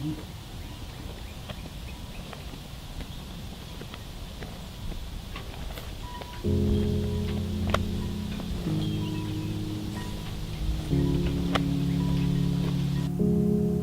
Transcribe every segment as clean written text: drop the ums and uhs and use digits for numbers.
I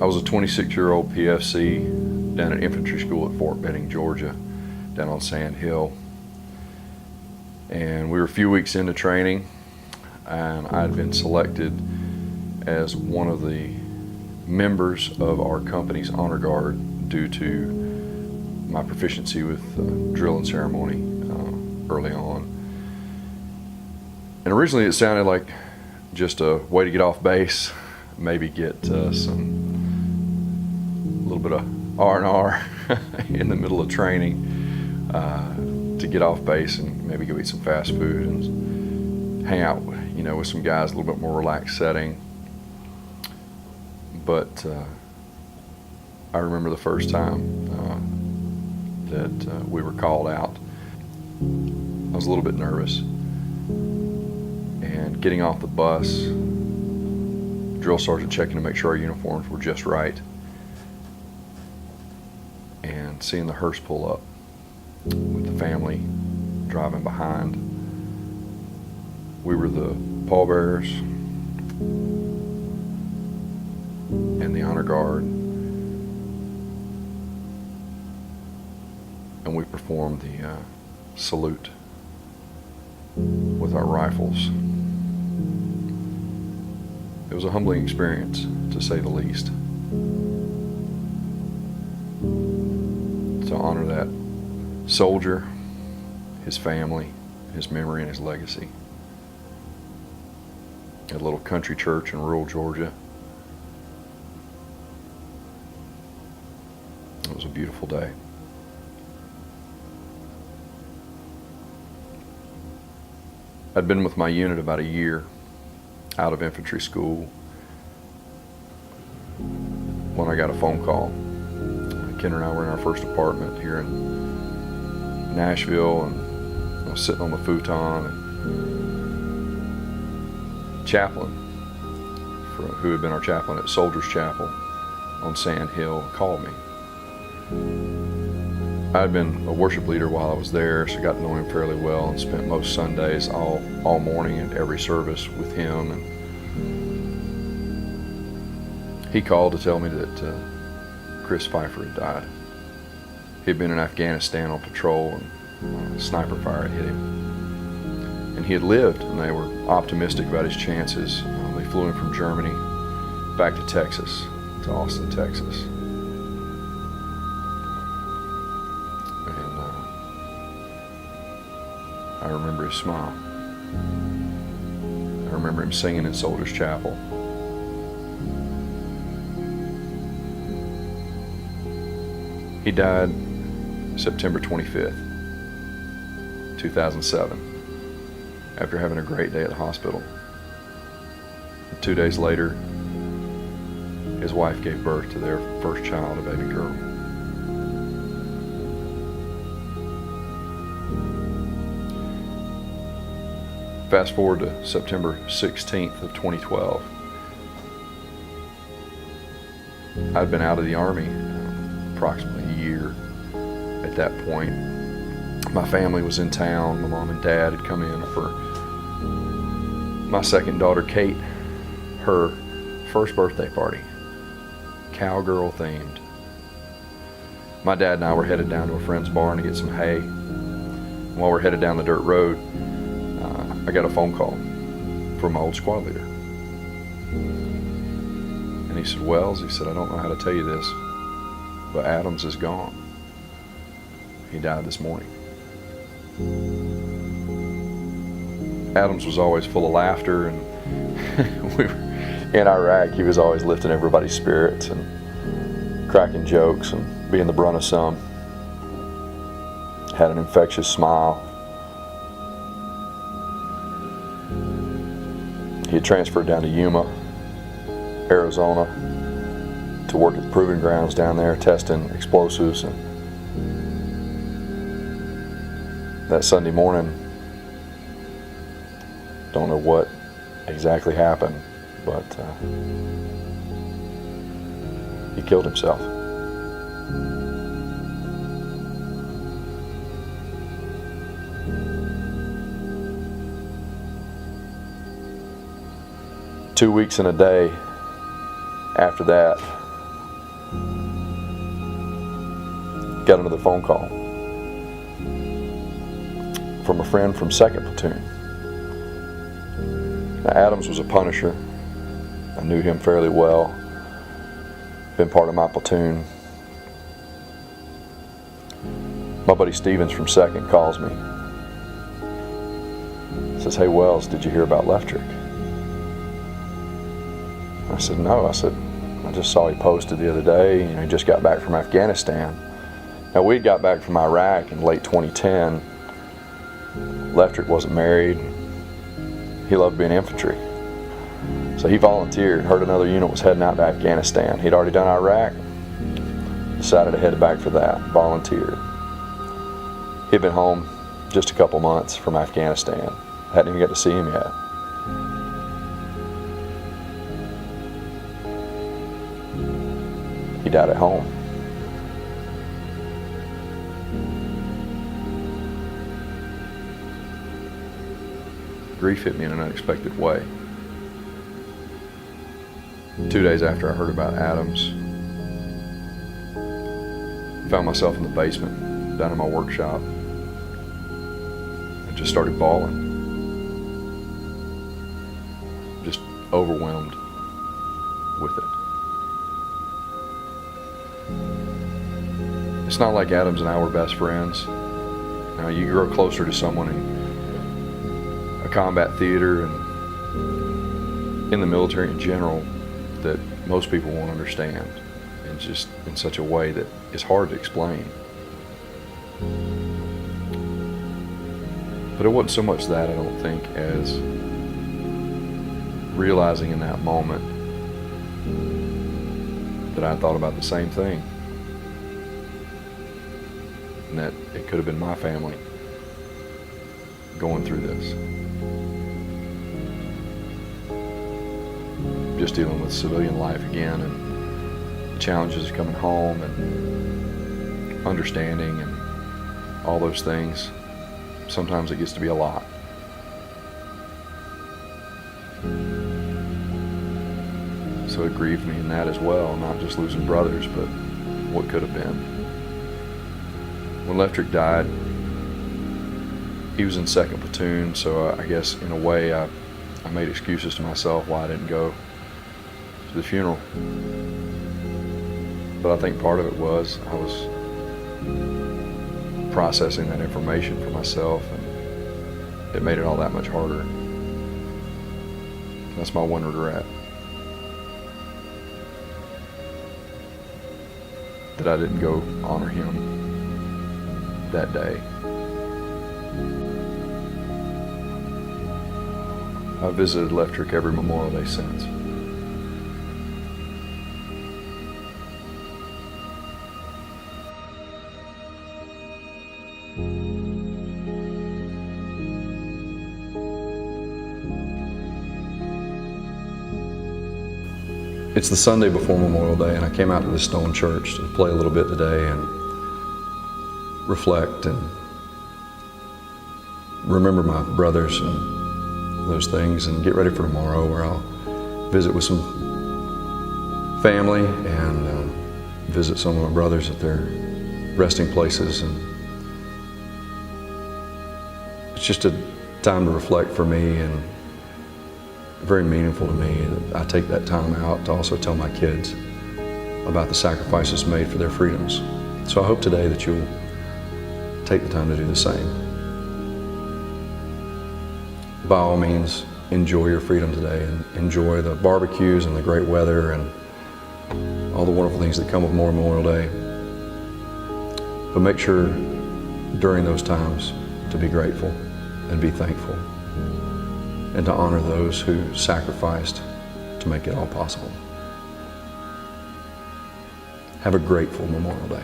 was a 26-year-old PFC down at infantry school at Fort Benning, Georgia, down on Sand Hill. And we were a few weeks into training, and I had been selected as one of the members of our company's honor guard due to my proficiency with drill and ceremony early on. And originally it sounded like just a way to get off base, maybe get some little bit of R&R in the middle of training to get off base and maybe go eat some fast food and hang out, with some guys, a little bit more relaxed setting. But I remember the first time that we were called out. I was a little bit nervous, and getting off the bus, drill sergeant checking to make sure our uniforms were just right, and seeing the hearse pull up with the family driving behind. We were the pallbearers and the honor guard, and we performed the salute with our rifles. It was a humbling experience, to say the least, to honor that soldier, his family, his memory, and his legacy at a little country church in rural Georgia. It was a beautiful day. I'd been with my unit about a year out of infantry school when I got a phone call. Ken and I were in our first apartment here in Nashville, and I was sitting on the futon, and chaplain, who had been our chaplain at Soldiers Chapel on Sand Hill, called me. I had been a worship leader while I was there, so I got to know him fairly well and spent most Sundays all morning and every service with him. And he called to tell me that Chris Pfeiffer had died. He'd been in Afghanistan on patrol, and sniper fire had hit him. And he had lived, and they were optimistic about his chances. They flew him from Germany back to Texas, to Austin, Texas. I remember his smile. I remember him singing in Soldiers Chapel. He died September 25th, 2007, after having a great day at the hospital. 2 days later, his wife gave birth to their first child, a baby girl. Fast forward to September 16th of 2012. I'd been out of the Army approximately a year at that point. My family was in town. My mom and dad had come in for my second daughter, Kate, her first birthday party, cowgirl themed. My dad and I were headed down to a friend's barn to get some hay. While we're headed down the dirt road, I got a phone call from my old squad leader. And he said, "Wells," he said, "I don't know how to tell you this, but Adams is gone. He died this morning." Adams was always full of laughter, and we were in Iraq. He was always lifting everybody's spirits and cracking jokes and being the brunt of some. Had an infectious smile. He had transferred down to Yuma, Arizona, to work at the proving grounds down there, testing explosives. And that Sunday morning, don't know what exactly happened, but he killed himself. 2 weeks and a day after that, got another phone call from a friend from 2nd Platoon. Now, Adams was a Punisher. I knew him fairly well. Been part of my platoon. My buddy Stevens from 2nd calls me. Says, "Hey Wells, did you hear about Leftrick?" I said, "No." I said, "I just saw he posted the other day, he just got back from Afghanistan." Now, we got back from Iraq in late 2010. Leftrick wasn't married. He loved being infantry. So he volunteered, heard another unit was heading out to Afghanistan. He'd already done Iraq, decided to head back for that, volunteered. He'd been home just a couple months from Afghanistan. Hadn't even got to see him yet. He died at home. Grief hit me in an unexpected way. 2 days after I heard about Adams, found myself in the basement down in my workshop and just started bawling. Just overwhelmed with it. It's not like Adams and I were best friends. Now, you grow closer to someone in a combat theater and in the military in general that most people won't understand, and just in such a way that is hard to explain. But it wasn't so much that, I don't think, as realizing in that moment that I thought about the same thing, and that it could have been my family going through this. Just dealing with civilian life again, and the challenges of coming home and understanding and all those things. Sometimes it gets to be a lot. So it grieved me in that as well, not just losing brothers, but what could have been. When Leftrick died, he was in 2nd Platoon, so I guess in a way I made excuses to myself why I didn't go to the funeral. But I think part of it was I was processing that information for myself, and it made it all that much harder. That's my one regret, that I didn't go honor him that day. I've visited Leftrick every Memorial Day since. It's the Sunday before Memorial Day, and I came out to the Stone Church to play a little bit today and reflect and remember my brothers and those things, and get ready for tomorrow, where I'll visit with some family and visit some of my brothers at their resting places. And it's just a time to reflect for me, and very meaningful to me that I take that time out to also tell my kids about the sacrifices made for their freedoms. So I hope today that you'll take the time to do the same. By all means, enjoy your freedom today, and enjoy the barbecues and the great weather and all the wonderful things that come with Memorial Day. But make sure during those times to be grateful and be thankful, and to honor those who sacrificed to make it all possible. Have a grateful Memorial Day.